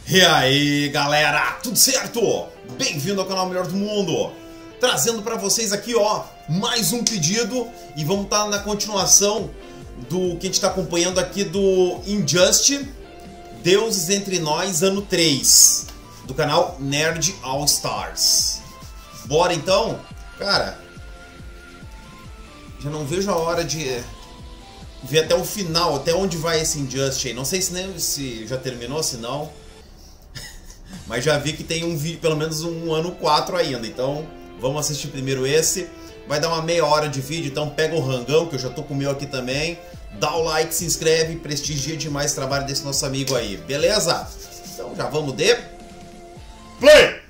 E aí galera, tudo certo? Bem-vindo ao canal Melhor do Mundo, trazendo pra vocês aqui ó, mais um pedido. E vamos estar na continuação do que a gente tá acompanhando aqui do Injustice Deuses Entre Nós, ano 3, do canal Nerd All Stars. Bora então? Cara, já não vejo a hora de ver até o final, até onde vai esse Injustice aí. Não sei se já terminou, se não. Mas já vi que tem um vídeo, pelo menos um ano 4 ainda. Então vamos assistir primeiro esse. Vai dar uma meia hora de vídeo, então pega o rangão, que eu já tô com o meu aqui também. Dá o like, se inscreve, prestigia demais o trabalho desse nosso amigo aí, beleza? Então já vamos de play!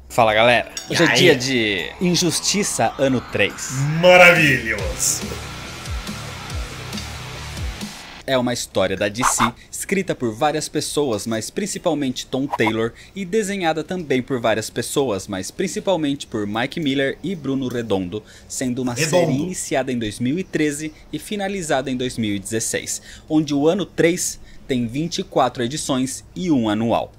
Fala galera, hoje é dia de Injustiça ano 3. Maravilhoso! É uma história da DC, escrita por várias pessoas, mas principalmente Tom Taylor, e desenhada também por várias pessoas, mas principalmente por Mike Miller e Bruno Redondo, sendo uma série iniciada em 2013 e finalizada em 2016, onde o ano 3 tem 24 edições e um anual.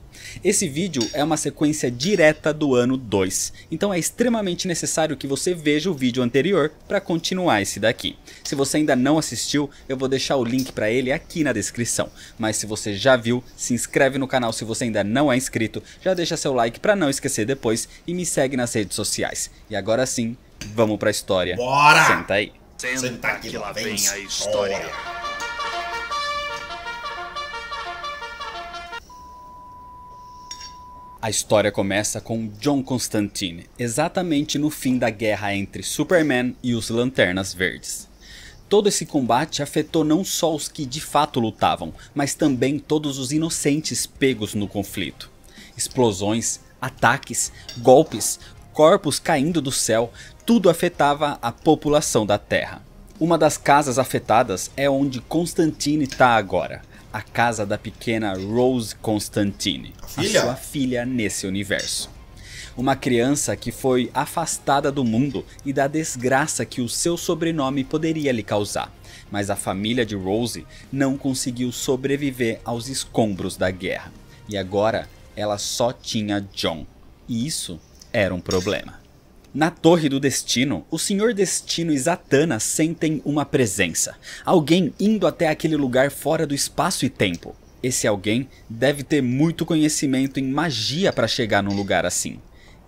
Esse vídeo é uma sequência direta do ano 2, então é extremamente necessário que você veja o vídeo anterior para continuar esse daqui. Se você ainda não assistiu, eu vou deixar o link para ele aqui na descrição. Mas se você já viu, se inscreve no canal se você ainda não é inscrito, já deixa seu like para não esquecer depois e me segue nas redes sociais. E agora sim, vamos para a história. Bora! Senta aí. Senta aqui, lá vem a história. A história começa com John Constantine, exatamente no fim da guerra entre Superman e os Lanternas Verdes. Todo esse combate afetou não só os que de fato lutavam, mas também todos os inocentes pegos no conflito. Explosões, ataques, golpes, corpos caindo do céu, tudo afetava a população da Terra. Uma das casas afetadas é onde Constantine está agora. A casa da pequena Rose Constantine, a sua filha nesse universo. Uma criança que foi afastada do mundo e da desgraça que o seu sobrenome poderia lhe causar. Mas a família de Rose não conseguiu sobreviver aos escombros da guerra. E agora ela só tinha John. E isso era um problema. Na Torre do Destino, o Senhor Destino e Zatanna sentem uma presença. Alguém indo até aquele lugar fora do espaço e tempo. Esse alguém deve ter muito conhecimento em magia para chegar num lugar assim.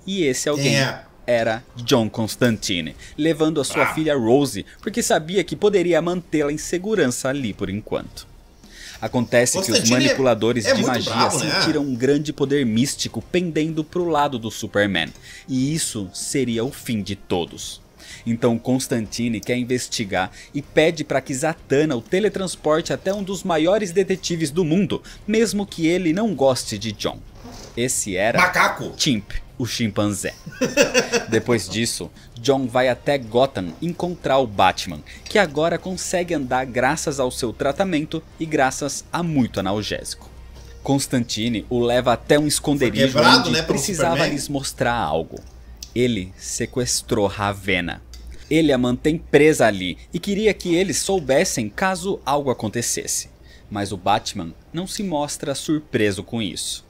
E esse alguém era John Constantine, levando a sua filha Rose, porque sabia que poderia mantê-la em segurança ali por enquanto. Acontece que os manipuladores de magia sentiram um grande poder místico pendendo para o lado do Superman. E isso seria o fim de todos. Então Constantine quer investigar e pede para que Zatanna o teletransporte até um dos maiores detetives do mundo, mesmo que ele não goste de John. Esse era Chimp, o chimpanzé. Depois disso, John vai até Gotham encontrar o Batman, que agora consegue andar graças ao seu tratamento e graças a muito analgésico. Constantine o leva até um esconderijo onde precisava lhes mostrar algo. Ele sequestrou Ravenna. Ele a mantém presa ali e queria que eles soubessem caso algo acontecesse. Mas o Batman não se mostra surpreso com isso.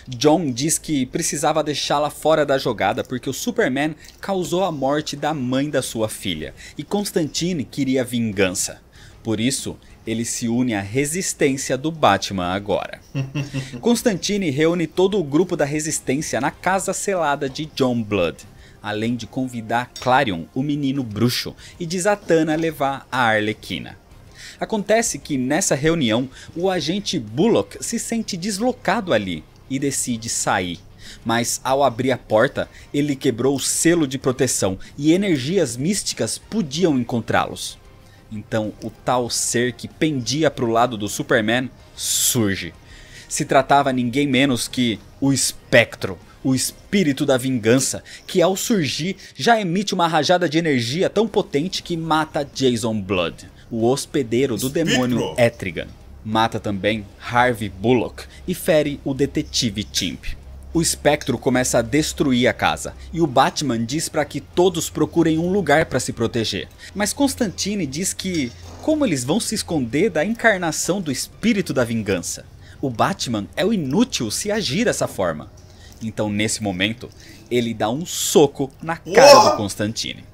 John diz que precisava deixá-la fora da jogada porque o Superman causou a morte da mãe da sua filha e Constantine queria vingança. Por isso, ele se une à resistência do Batman agora. Constantine reúne todo o grupo da resistência na casa selada de John Blood, além de convidar Clarion, o menino bruxo, e de Zatanna levar a Arlequina. Acontece que nessa reunião, o agente Bullock se sente deslocado ali e decide sair. Mas ao abrir a porta, ele quebrou o selo de proteção e energias místicas podiam encontrá-los. Então o tal ser que pendia para o lado do Superman surge. Se tratava ninguém menos que o Espectro, o espírito da vingança, que ao surgir já emite uma rajada de energia tão potente que mata Jason Blood, o hospedeiro do demônio Etrigan. Mata também Harvey Bullock e fere o detetive Chimp. O espectro começa a destruir a casa, e o Batman diz para que todos procurem um lugar para se proteger. Mas Constantine diz que como eles vão se esconder da encarnação do espírito da vingança? O Batman é o inútil se agir dessa forma. Então nesse momento, ele dá um soco na cara do Constantine.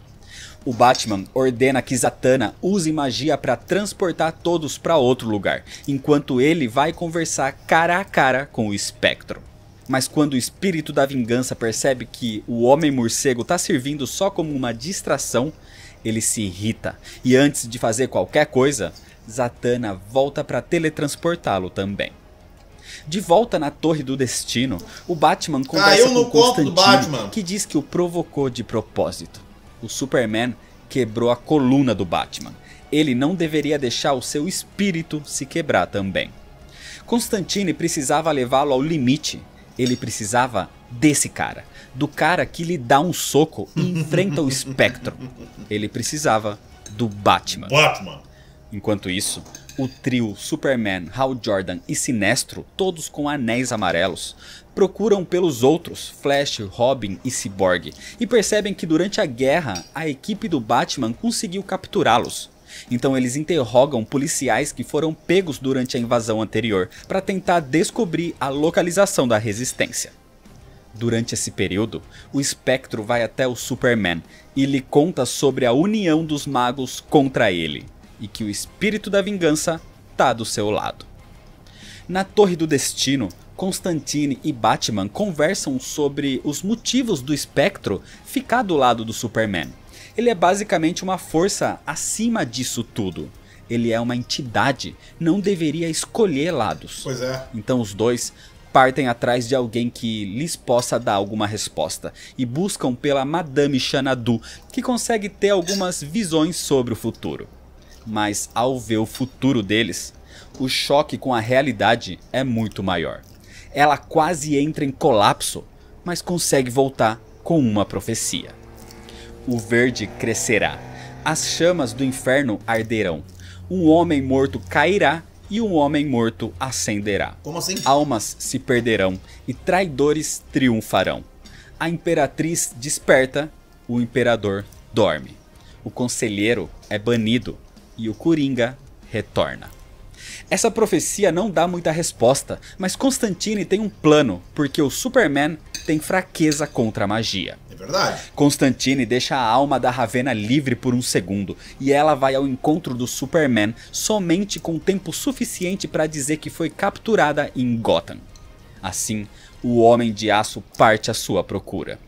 O Batman ordena que Zatanna use magia para transportar todos para outro lugar, enquanto ele vai conversar cara a cara com o espectro. Mas quando o espírito da vingança percebe que o Homem-Morcego está servindo só como uma distração, ele se irrita. E antes de fazer qualquer coisa, Zatanna volta para teletransportá-lo também. De volta na Torre do Destino, o Batman conversa com Constantine, que diz que o provocou de propósito. O Superman quebrou a coluna do Batman. Ele não deveria deixar o seu espírito se quebrar também. Constantine precisava levá-lo ao limite. Ele precisava desse cara. Do cara que lhe dá um soco e enfrenta o espectro. Ele precisava do Batman. Enquanto isso, o trio Superman, Hal Jordan e Sinestro, todos com anéis amarelos, procuram pelos outros, Flash, Robin e Cyborg, e percebem que durante a guerra, a equipe do Batman conseguiu capturá-los. Então eles interrogam policiais que foram pegos durante a invasão anterior, para tentar descobrir a localização da resistência. Durante esse período, o espectro vai até o Superman e lhe conta sobre a união dos magos contra ele, e que o espírito da vingança tá do seu lado. Na Torre do Destino, Constantine e Batman conversam sobre os motivos do espectro ficar do lado do Superman. Ele é basicamente uma força acima disso tudo. Ele é uma entidade, não deveria escolher lados. Pois é. Então os dois partem atrás de alguém que lhes possa dar alguma resposta e buscam pela Madame Xanadu, que consegue ter algumas visões sobre o futuro. Mas ao ver o futuro deles, o choque com a realidade é muito maior. Ela quase entra em colapso, mas consegue voltar com uma profecia. O verde crescerá, as chamas do inferno arderão, um homem morto cairá e um homem morto ascenderá. Como assim? Almas se perderão e traidores triunfarão. A imperatriz desperta, o imperador dorme. O conselheiro é banido e o Coringa retorna. Essa profecia não dá muita resposta, mas Constantine tem um plano, porque o Superman tem fraqueza contra a magia. É verdade. Constantine deixa a alma da Ravena livre por um segundo, e ela vai ao encontro do Superman somente com tempo suficiente para dizer que foi capturada em Gotham. Assim, o Homem de Aço parte à sua procura.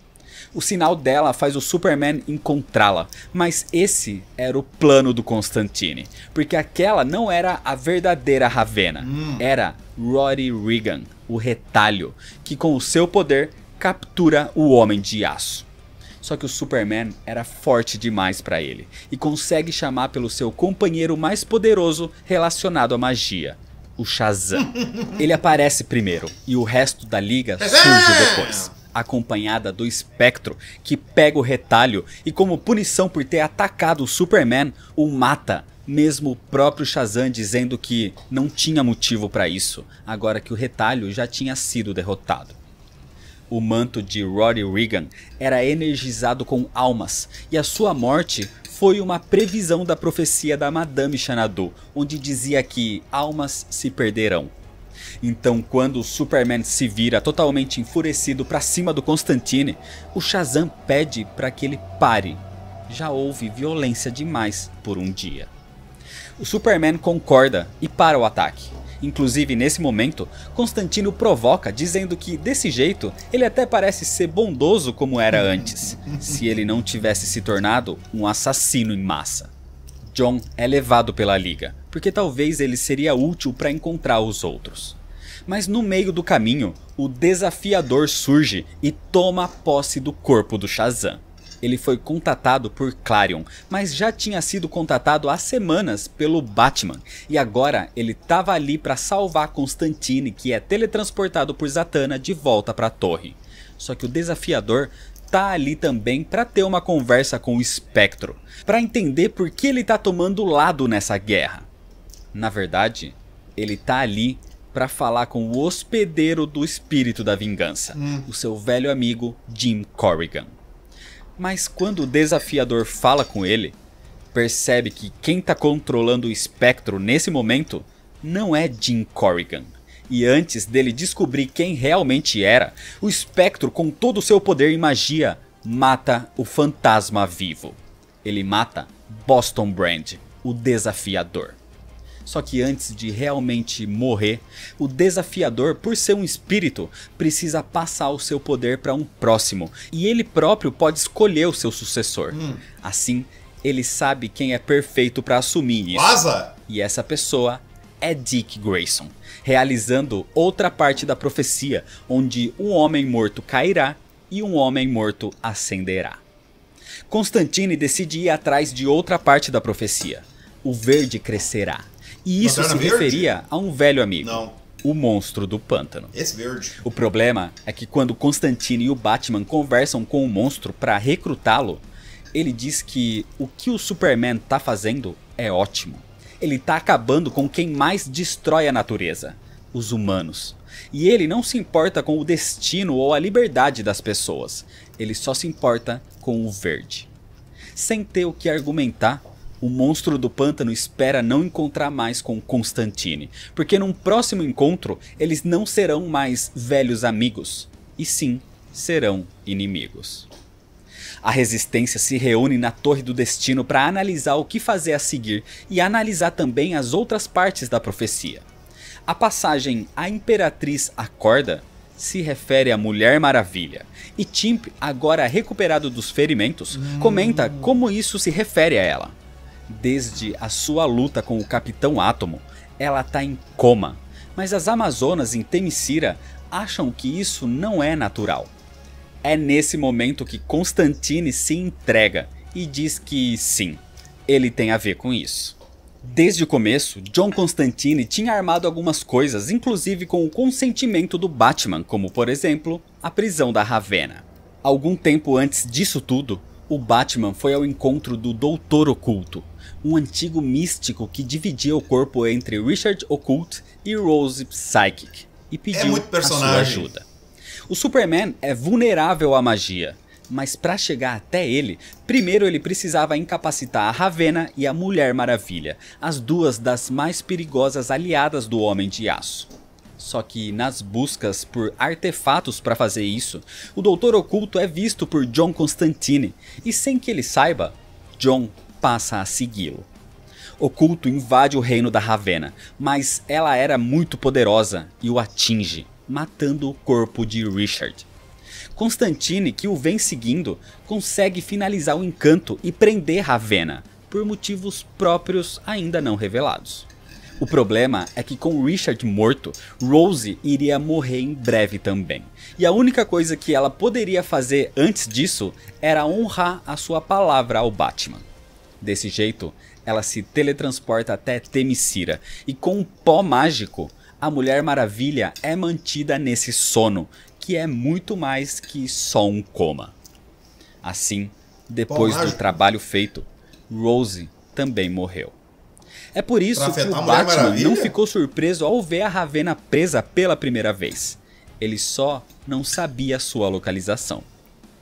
O sinal dela faz o Superman encontrá-la, mas esse era o plano do Constantine, porque aquela não era a verdadeira Ravena, era Roddy Regan, o retalho, que com o seu poder captura o Homem de Aço. Só que o Superman era forte demais para ele, e consegue chamar pelo seu companheiro mais poderoso relacionado à magia, o Shazam. Ele aparece primeiro, e o resto da liga surge depois, acompanhada do espectro, que pega o retalho e, como punição por ter atacado o Superman, o mata, mesmo o próprio Shazam dizendo que não tinha motivo para isso, agora que o retalho já tinha sido derrotado. O manto de Roddy Regan era energizado com almas, e a sua morte foi uma previsão da profecia da Madame Xanadu, onde dizia que almas se perderão. Então, quando o Superman se vira totalmente enfurecido para cima do Constantine, o Shazam pede para que ele pare. Já houve violência demais por um dia. O Superman concorda e para o ataque. Inclusive, nesse momento, Constantine o provoca, dizendo que desse jeito ele até parece ser bondoso como era antes, se ele não tivesse se tornado um assassino em massa. John é levado pela Liga, porque talvez ele seria útil para encontrar os outros. Mas no meio do caminho, o Desafiador surge e toma posse do corpo do Shazam. Ele foi contatado por Clarion, mas já tinha sido contatado há semanas pelo Batman, e agora ele estava ali para salvar Constantine, que é teletransportado por Zatanna de volta para a torre. Só que o Desafiador tá ali também para ter uma conversa com o Espectro, para entender por que ele tá tomando lado nessa guerra. Na verdade, ele tá ali para falar com o hospedeiro do espírito da vingança, o seu velho amigo Jim Corrigan. Mas quando o desafiador fala com ele, percebe que quem está controlando o espectro nesse momento não é Jim Corrigan. E antes dele descobrir quem realmente era, o espectro, com todo o seu poder e magia, mata o fantasma vivo. Ele mata Boston Brand, o desafiador. Só que antes de realmente morrer, o desafiador, por ser um espírito, precisa passar o seu poder para um próximo. E ele próprio pode escolher o seu sucessor. Assim, ele sabe quem é perfeito para assumir isso. Vaza! E essa pessoa é Dick Grayson, realizando outra parte da profecia, onde um homem morto cairá e um homem morto ascenderá. Constantine decide ir atrás de outra parte da profecia. O verde crescerá. E isso se referia a um velho amigo. Não. O monstro do pântano. Esse verde. O problema é que quando Constantine e o Batman conversam com o monstro para recrutá-lo, ele diz que o Superman tá fazendo é ótimo. Ele tá acabando com quem mais destrói a natureza, os humanos. E ele não se importa com o destino ou a liberdade das pessoas. Ele só se importa com o verde. Sem ter o que argumentar, o monstro do pântano espera não encontrar mais com Constantine, porque num próximo encontro eles não serão mais velhos amigos, e sim serão inimigos. A resistência se reúne na Torre do Destino para analisar o que fazer a seguir e analisar também as outras partes da profecia. A passagem A Imperatriz Acorda se refere à Mulher Maravilha, e Chimp, agora recuperado dos ferimentos, comenta como isso se refere a ela. Desde a sua luta com o Capitão Átomo, ela tá em coma, mas as Amazonas em Themyscira acham que isso não é natural. É nesse momento que Constantine se entrega e diz que sim, ele tem a ver com isso. Desde o começo, John Constantine tinha armado algumas coisas, inclusive com o consentimento do Batman, como por exemplo, a prisão da Ravenna. Algum tempo antes disso tudo, o Batman foi ao encontro do Doutor Oculto, um antigo místico que dividia o corpo entre Richard Occult e Rose Psychic, e pediu a sua ajuda. O Superman é vulnerável à magia, mas para chegar até ele, primeiro ele precisava incapacitar a Ravenna e a Mulher Maravilha, as duas das mais perigosas aliadas do Homem de Aço. Só que nas buscas por artefatos para fazer isso, o Doutor Oculto é visto por John Constantine, e sem que ele saiba, John passa a segui-lo. Oculto invade o reino da Ravenna, mas ela era muito poderosa e o atinge, matando o corpo de Richard. Constantine, que o vem seguindo, consegue finalizar o encanto e prender Ravenna, por motivos próprios ainda não revelados. O problema é que com Richard morto, Rose iria morrer em breve também. E a única coisa que ela poderia fazer antes disso era honrar a sua palavra ao Batman. Desse jeito, ela se teletransporta até Themyscira e com um pó mágico, a Mulher Maravilha é mantida nesse sono, que é muito mais que só um coma. Assim, depois do trabalho feito, Rose também morreu. É por isso que o Batman não ficou surpreso ao ver a Ravenna presa pela primeira vez. Ele só não sabia sua localização.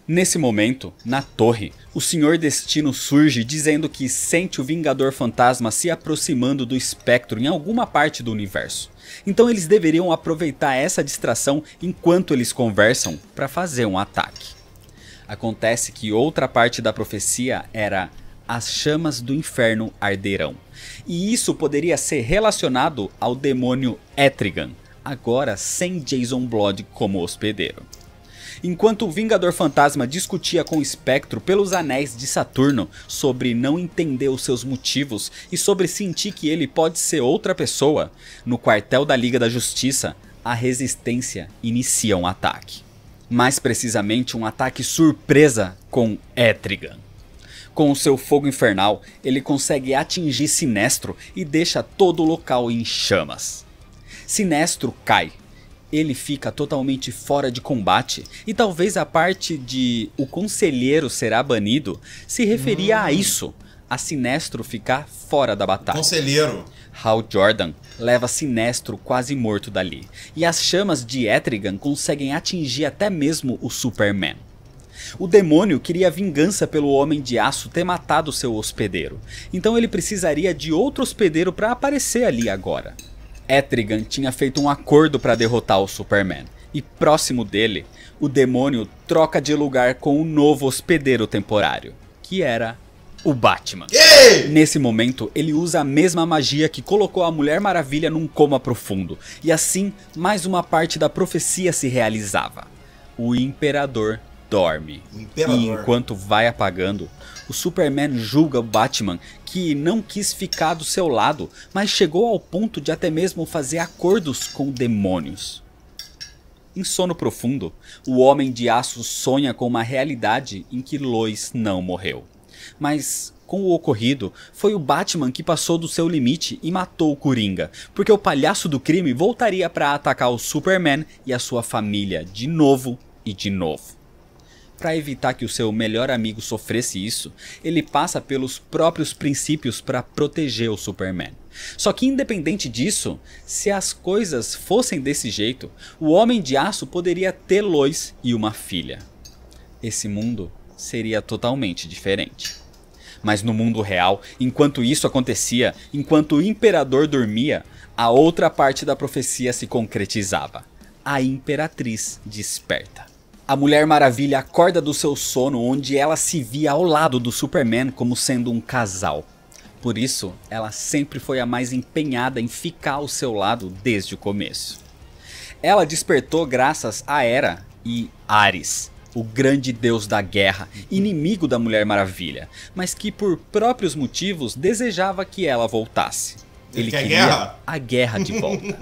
Nesse momento, na torre, o Senhor Destino surge dizendo que sente o Vingador Fantasma se aproximando do espectro em alguma parte do universo. Então eles deveriam aproveitar essa distração enquanto eles conversam para fazer um ataque. Acontece que outra parte da profecia era as chamas do inferno arderão. E isso poderia ser relacionado ao demônio Etrigan, agora sem Jason Blood como hospedeiro. Enquanto o Vingador Fantasma discutia com o Espectro pelos anéis de Saturno sobre não entender os seus motivos e sobre sentir que ele pode ser outra pessoa, no quartel da Liga da Justiça, a Resistência inicia um ataque. Mais precisamente um ataque surpresa com Etrigan. Com o seu fogo infernal, ele consegue atingir Sinestro e deixa todo o local em chamas. Sinestro cai. Ele fica totalmente fora de combate, e talvez a parte de o conselheiro será banido se referia a isso, a Sinestro ficar fora da batalha. Conselheiro. Hal Jordan leva Sinestro quase morto dali, e as chamas de Etrigan conseguem atingir até mesmo o Superman. O demônio queria vingança pelo Homem de Aço ter matado seu hospedeiro, então ele precisaria de outro hospedeiro para aparecer ali agora. Etrigan tinha feito um acordo para derrotar o Superman, e próximo dele, o demônio troca de lugar com um novo hospedeiro temporário, que era o Batman. Ei! Nesse momento, ele usa a mesma magia que colocou a Mulher Maravilha num coma profundo, e assim, mais uma parte da profecia se realizava. O Imperador dorme. E enquanto vai apagando, o Superman julga o Batman que não quis ficar do seu lado, mas chegou ao ponto de até mesmo fazer acordos com demônios. Em sono profundo, o Homem de Aço sonha com uma realidade em que Lois não morreu. Mas, com o ocorrido, foi o Batman que passou do seu limite e matou o Coringa, porque o palhaço do crime voltaria para atacar o Superman e a sua família de novo e de novo. Para evitar que o seu melhor amigo sofresse isso, ele passa pelos próprios princípios para proteger o Superman. Só que independente disso, se as coisas fossem desse jeito, o Homem de Aço poderia ter Lois e uma filha. Esse mundo seria totalmente diferente. Mas no mundo real, enquanto isso acontecia, enquanto o Imperador dormia, a outra parte da profecia se concretizava. A Imperatriz desperta. A Mulher Maravilha acorda do seu sono onde ela se via ao lado do Superman como sendo um casal. Por isso, ela sempre foi a mais empenhada em ficar ao seu lado desde o começo. Ela despertou graças a Hera e Ares, o grande deus da guerra, inimigo da Mulher Maravilha, mas que por próprios motivos desejava que ela voltasse. Ele queria a guerra de volta.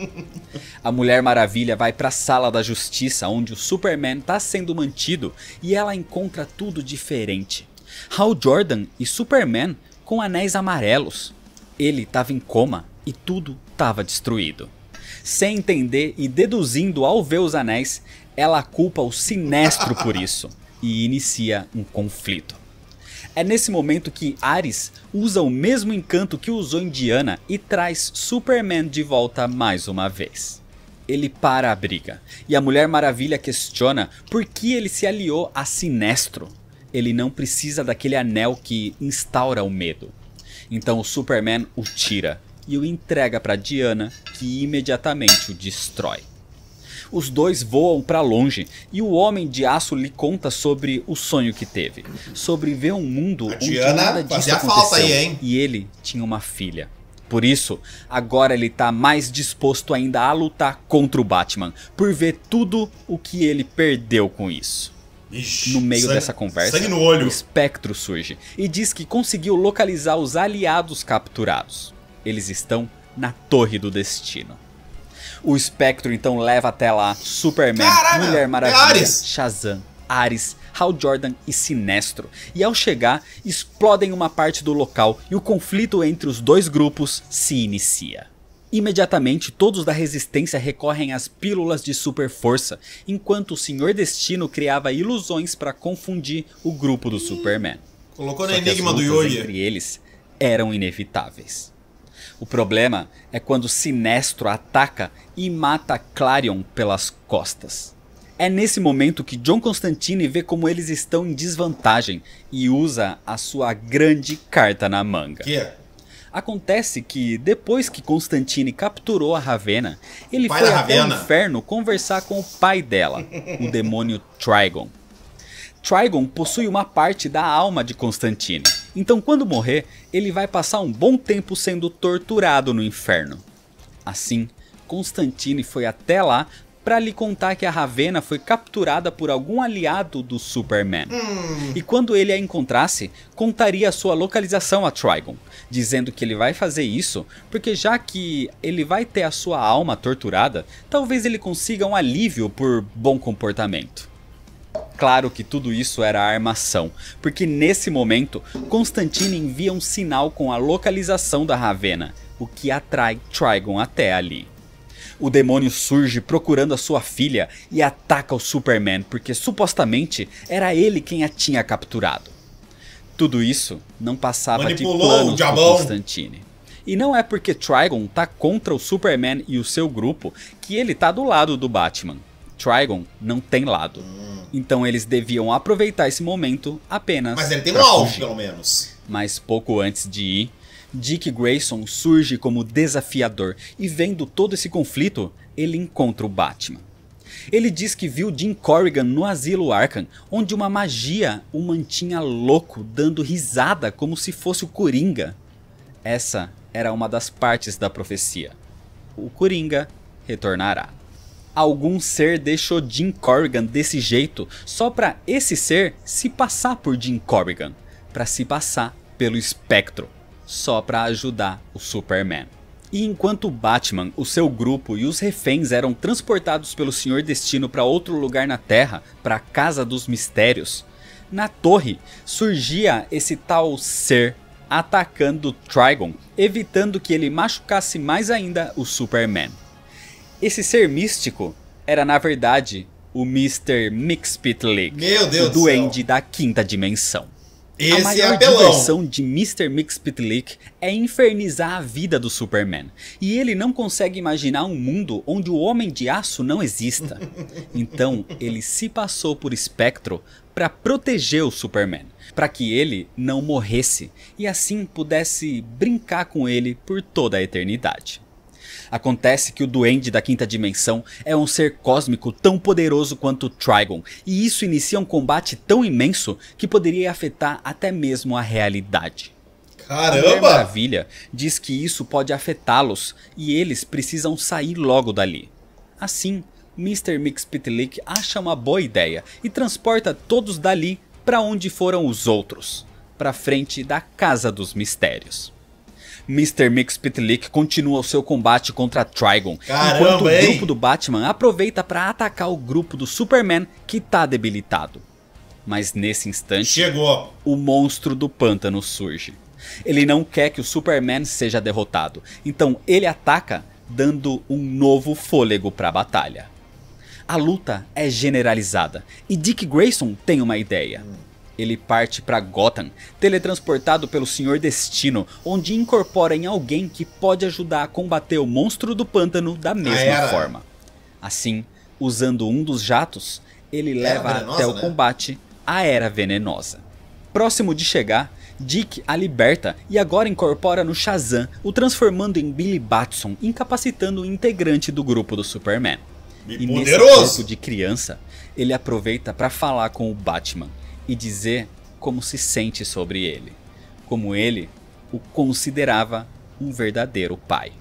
A Mulher Maravilha vai para a Sala da Justiça, onde o Superman está sendo mantido, e ela encontra tudo diferente. Hal Jordan e Superman com anéis amarelos. Ele estava em coma e tudo estava destruído. Sem entender e deduzindo ao ver os anéis, ela culpa o Sinestro por isso e inicia um conflito. É nesse momento que Ares usa o mesmo encanto que usou em Diana e traz Superman de volta mais uma vez. Ele para a briga e a Mulher Maravilha questiona por que ele se aliou a Sinestro. Ele não precisa daquele anel que instaura o medo. Então o Superman o tira e o entrega para Diana, que imediatamente o destrói. Os dois voam para longe e o Homem de Aço lhe conta sobre o sonho que teve. Sobre ver um mundo onde nada disso aconteceu e ele tinha uma filha. Por isso, agora ele tá mais disposto ainda a lutar contra o Batman, por ver tudo o que ele perdeu com isso. Ixi, no meio dessa conversa, o Espectro surge e diz que conseguiu localizar os aliados capturados. Eles estão na Torre do Destino. O Espectro então leva até lá Superman, Mulher Maravilha, Shazam, Ares, Hal Jordan e Sinestro. E ao chegar, explodem uma parte do local e o conflito entre os dois grupos se inicia. Imediatamente, todos da Resistência recorrem às pílulas de super força, enquanto o Senhor Destino criava ilusões para confundir o grupo do Superman. Colocou no enigma do Yogi. Entre eles eram inevitáveis. O problema é quando Sinestro ataca e mata Clarion pelas costas. É nesse momento que John Constantine vê como eles estão em desvantagem e usa a sua grande carta na manga. Acontece que depois que Constantine capturou a Ravenna, ele foi até o inferno conversar com o pai dela, o demônio Trigon. Trigon possui uma parte da alma de Constantine, então quando morrer, ele vai passar um bom tempo sendo torturado no inferno. Assim, Constantine foi até lá para lhe contar que a Ravenna foi capturada por algum aliado do Superman. E quando ele a encontrasse, contaria a sua localização a Trigon, dizendo que ele vai fazer isso porque já que ele vai ter a sua alma torturada, talvez ele consiga um alívio por bom comportamento. Claro que tudo isso era armação, porque nesse momento, Constantine envia um sinal com a localização da Ravenna, o que atrai Trigon até ali. O demônio surge procurando a sua filha e ataca o Superman, porque supostamente era ele quem a tinha capturado. Tudo isso não passava Manipulou de planos o do diabão. Constantine. E não é porque Trigon tá contra o Superman e o seu grupo que ele tá do lado do Batman. Trigon não tem lado. Então eles deviam aproveitar esse momento apenas Mas ele tem um pra alvo, fugir. pelo menos. Mas pouco antes de ir, Dick Grayson surge como desafiador e vendo todo esse conflito, ele encontra o Batman. Ele diz que viu Jim Corrigan no asilo Arkham, onde uma magia o mantinha louco, dando risada como se fosse o Coringa. Essa era uma das partes da profecia. O Coringa retornará. Algum ser deixou Jim Corrigan desse jeito só para esse ser se passar por Jim Corrigan, para se passar pelo Espectro, só para ajudar o Superman. E enquanto o Batman, o seu grupo e os reféns eram transportados pelo Senhor Destino para outro lugar na Terra, para a Casa dos Mistérios, na torre surgia esse tal ser atacando Trigon, evitando que ele machucasse mais ainda o Superman. Esse ser místico era na verdade o Mr. Mxyzptlk, Meu Deus o do duende da quinta dimensão. A Esse é maior apelão. diversão de Mr. Mxyzptlk é infernizar a vida do Superman. E ele não consegue imaginar um mundo onde o Homem de Aço não exista. Então ele se passou por Espectro para proteger o Superman, para que ele não morresse e assim pudesse brincar com ele por toda a eternidade. Acontece que o Duende da Quinta Dimensão é um ser cósmico tão poderoso quanto o Trigon, e isso inicia um combate tão imenso que poderia afetar até mesmo a realidade. A Mulher Caramba! Maravilha diz que isso pode afetá-los e eles precisam sair logo dali. Assim, Mr. Mxyzptlk acha uma boa ideia e transporta todos dali para onde foram os outros, para frente da Casa dos Mistérios. Mr. Mxyzptlk continua o seu combate contra Trigon, Caramba, enquanto o hein? grupo do Batman aproveita para atacar o grupo do Superman que tá debilitado. Mas nesse instante, Chegou. o monstro do pântano surge. Ele não quer que o Superman seja derrotado, então ele ataca, dando um novo fôlego para a batalha. A luta é generalizada e Dick Grayson tem uma ideia. Ele parte para Gotham, teletransportado pelo Senhor Destino, onde incorpora em alguém que pode ajudar a combater o monstro do pântano da mesma forma. Assim, usando um dos jatos, ele leva venenosa, até o né? combate a Era Venenosa. Próximo de chegar, Dick a liberta e agora incorpora no Shazam, o transformando em Billy Batson, incapacitando o integrante do grupo do Superman. E nesse poderoso! corpo de criança, ele aproveita para falar com o Batman e dizer como se sente sobre ele, como ele o considerava um verdadeiro pai.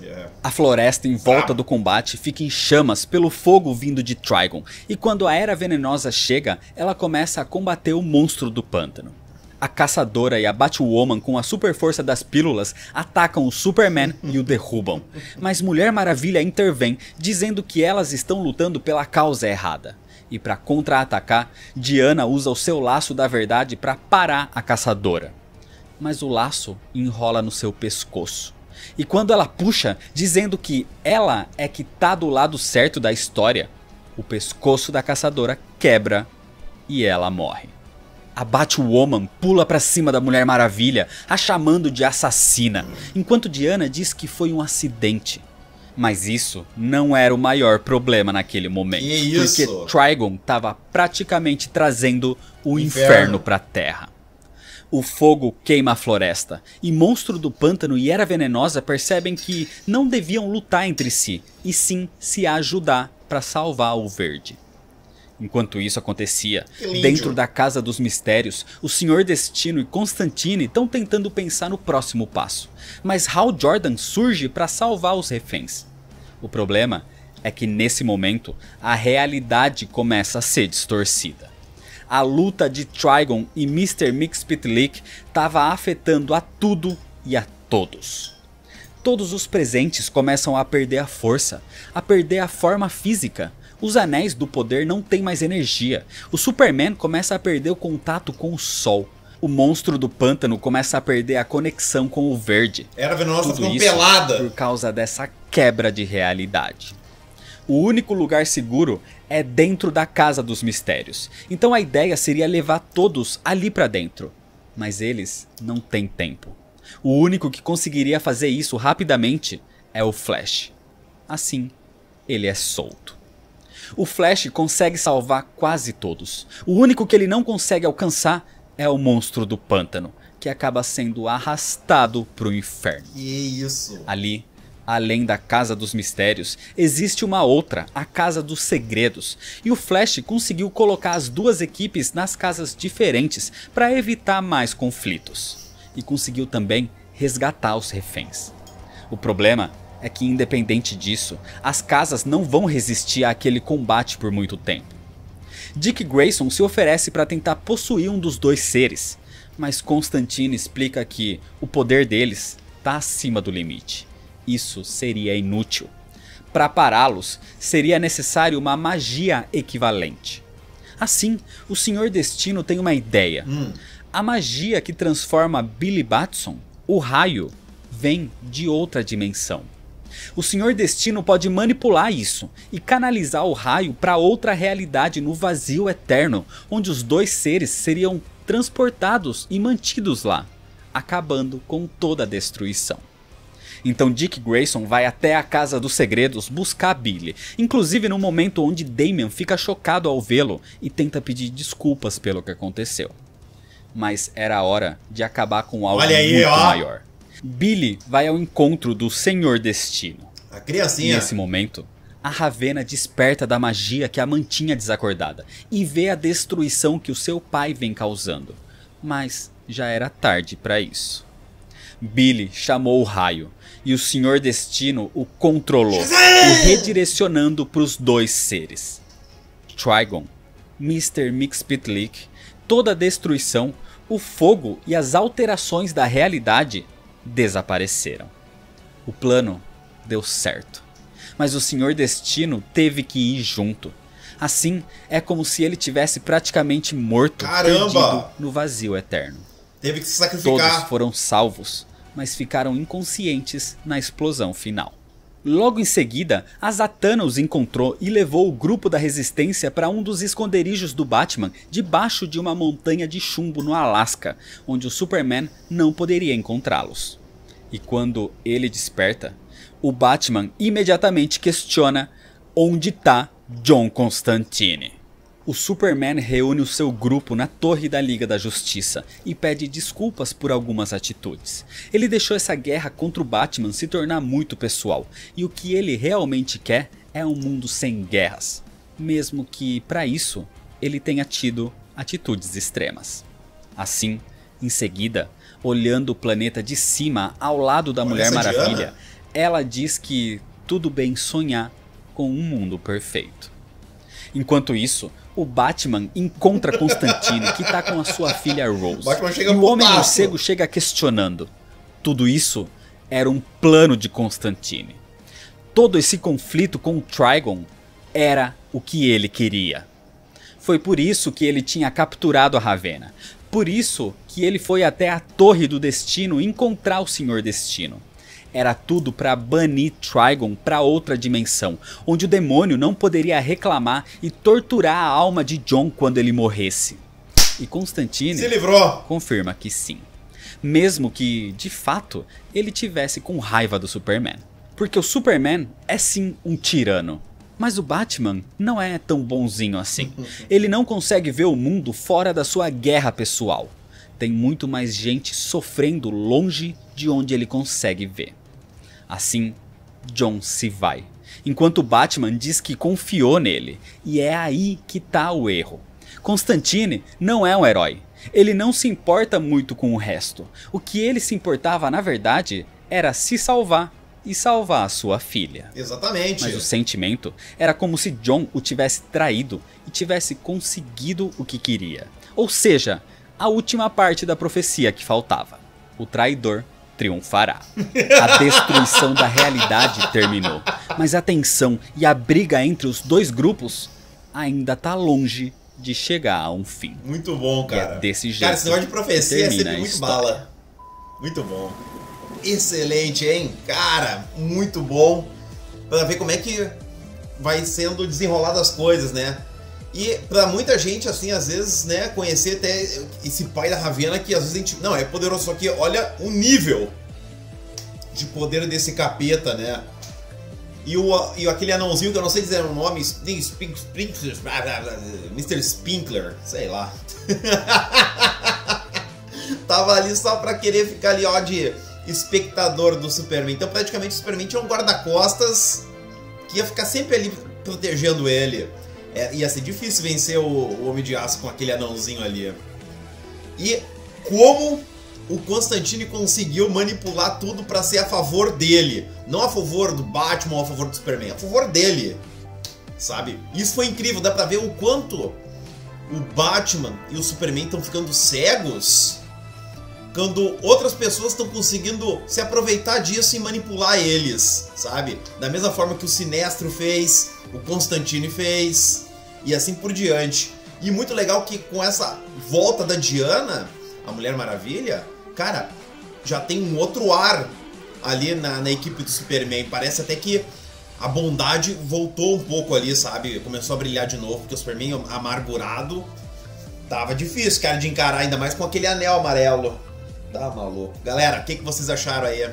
A floresta em volta do combate fica em chamas pelo fogo vindo de Trigon, e quando a Era Venenosa chega, ela começa a combater o monstro do pântano. A Caçadora e a Batwoman, com a super força das pílulas, atacam o Superman e o derrubam. Mas Mulher Maravilha intervém, dizendo que elas estão lutando pela causa errada. E para contra-atacar, Diana usa o seu laço da verdade para parar a Caçadora. Mas o laço enrola no seu pescoço. E quando ela puxa, dizendo que ela é que tá do lado certo da história, o pescoço da Caçadora quebra e ela morre. A Batwoman pula pra cima da Mulher Maravilha, a chamando de assassina, enquanto Diana diz que foi um acidente. Mas isso não era o maior problema naquele momento, Que isso? porque Trigon estava praticamente trazendo o inferno pra Terra. O fogo queima a floresta, e Monstro do Pântano e Era Venenosa percebem que não deviam lutar entre si, e sim se ajudar para salvar o Verde. Enquanto isso acontecia, dentro da Casa dos Mistérios, o Senhor Destino e Constantine estão tentando pensar no próximo passo, mas Hal Jordan surge para salvar os reféns. O problema é que nesse momento, a realidade começa a ser distorcida. A luta de Trigon e Mr. Mxyzptlk estava afetando a tudo e a todos. Todos os presentes começam a perder a força, a perder a forma física. Os anéis do poder não têm mais energia. O Superman começa a perder o contato com o sol. O monstro do pântano começa a perder a conexão com o verde. Era Venenosa Tudo ficou isso pelada. por causa dessa quebra de realidade. O único lugar seguro é dentro da Casa dos Mistérios. Então a ideia seria levar todos ali pra dentro. Mas eles não têm tempo. O único que conseguiria fazer isso rapidamente é o Flash. Assim, ele é solto. O Flash consegue salvar quase todos. O único que ele não consegue alcançar é o monstro do pântano, que acaba sendo arrastado para o inferno. Que isso? Ali, além da Casa dos Mistérios, existe uma outra, a Casa dos Segredos. E o Flash conseguiu colocar as duas equipes nas casas diferentes para evitar mais conflitos. E conseguiu também resgatar os reféns. O problema é que, independente disso, as casas não vão resistir àquele combate por muito tempo. Dick Grayson se oferece para tentar possuir um dos dois seres, mas Constantine explica que o poder deles está acima do limite. Isso seria inútil. Para pará-los, seria necessário uma magia equivalente. Assim, o Senhor Destino tem uma ideia. A magia que transforma Billy Batson, o raio, vem de outra dimensão. O Senhor Destino pode manipular isso e canalizar o raio para outra realidade no vazio eterno, onde os dois seres seriam transportados e mantidos lá, acabando com toda a destruição. Então Dick Grayson vai até a Casa dos Segredos buscar Billy, inclusive no momento onde Damian fica chocado ao vê-lo e tenta pedir desculpas pelo que aconteceu. Mas era a hora de acabar com algo muito maior. Billy vai ao encontro do Senhor Destino. A criancinha. Nesse momento, a Ravenna desperta da magia que a mantinha desacordada e vê a destruição que o seu pai vem causando. Mas já era tarde para isso. Billy chamou o raio e o Senhor Destino o controlou, o redirecionando para os dois seres. Trigon, Mr. Mxyzptlk, toda a destruição, o fogo e as alterações da realidade desapareceram. O plano deu certo, mas o Senhor Destino teve que ir junto. Assim, é como se ele tivesse praticamente morto, perdido no vazio eterno. Teve que se sacrificar. Todos foram salvos, mas ficaram inconscientes na explosão final. Logo em seguida, a Zatanna os encontrou e levou o grupo da Resistência para um dos esconderijos do Batman debaixo de uma montanha de chumbo no Alasca, onde o Superman não poderia encontrá-los. E quando ele desperta, o Batman imediatamente questiona onde está John Constantine. O Superman reúne o seu grupo na Torre da Liga da Justiça e pede desculpas por algumas atitudes. Ele deixou essa guerra contra o Batman se tornar muito pessoal, e o que ele realmente quer é um mundo sem guerras, mesmo que, para isso, ele tenha tido atitudes extremas. Assim, em seguida, olhando o planeta de cima ao lado da Mulher Maravilha, ela diz que tudo bem sonhar com um mundo perfeito. Enquanto isso, o Batman encontra Constantine, que está com a sua filha Rose. E o Homem-Morcego chega questionando. Tudo isso era um plano de Constantine. Todo esse conflito com o Trigon era o que ele queria. Foi por isso que ele tinha capturado a Ravenna. Por isso que ele foi até a Torre do Destino encontrar o Senhor Destino. Era tudo para banir Trigon para outra dimensão, onde o demônio não poderia reclamar e torturar a alma de John quando ele morresse. E Constantine se livrou. Confirma que sim. Mesmo que, de fato, ele tivesse com raiva do Superman. Porque o Superman é sim um tirano. Mas o Batman não é tão bonzinho assim. Ele não consegue ver o mundo fora da sua guerra pessoal. Tem muito mais gente sofrendo longe de onde ele consegue ver. Assim, John se vai, enquanto Batman diz que confiou nele, e é aí que tá o erro. Constantine não é um herói, ele não se importa muito com o resto. O que ele se importava, na verdade, era se salvar e salvar a sua filha. Exatamente. Mas o sentimento era como se John o tivesse traído e tivesse conseguido o que queria. Ou seja, a última parte da profecia que faltava. O traidor triunfará. A destruição da realidade terminou, mas a tensão e a briga entre os dois grupos ainda tá longe de chegar a um fim. Muito bom, cara. E é desse jeito. Cara, esse negócio de profecia é sempre muito história. bala. Muito bom. Excelente, hein? Cara, muito bom. Pra ver como é que vai sendo desenrolado as coisas, né? E pra muita gente, assim, às vezes, né, conhecer até esse pai da Ravenna que às vezes a gente... Não, é poderoso, só que olha o nível de poder desse capeta, né? E aquele anãozinho que eu não sei dizer o nome, Mr. Spinkler, sei lá. Tava ali só pra querer ficar ali, ó, de espectador do Superman. Então praticamente o Superman tinha um guarda-costas que ia ficar sempre ali protegendo ele. Ia ser difícil vencer o Homem de Aço com aquele anãozinho ali. E como o Constantine conseguiu manipular tudo pra ser a favor dele. Não a favor do Batman ou a favor do Superman, a favor dele. Sabe? Isso foi incrível, dá pra ver o quanto o Batman e o Superman estão ficando cegos quando outras pessoas estão conseguindo se aproveitar disso e manipular eles, sabe? Da mesma forma que o Sinestro fez, o Constantine fez, e assim por diante. E muito legal que com essa volta da Diana, a Mulher Maravilha, cara, já tem um outro ar ali na equipe do Superman. Parece até que a bondade voltou um pouco ali, sabe? Começou a brilhar de novo, porque o Superman amargurado tava difícil, cara, de encarar, ainda mais com aquele anel amarelo. Tá maluco. Galera, o que vocês acharam aí?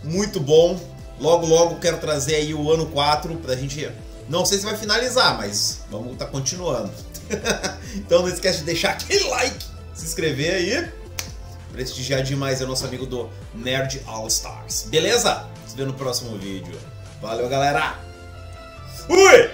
Muito bom. Logo, logo quero trazer aí o ano 4 pra gente... Não sei se vai finalizar, mas vamos tá continuando. Então não esquece de deixar aquele like, se inscrever aí, prestigiar demais o nosso amigo do Nerd All Stars. Beleza? Se vê no próximo vídeo. Valeu, galera! Fui!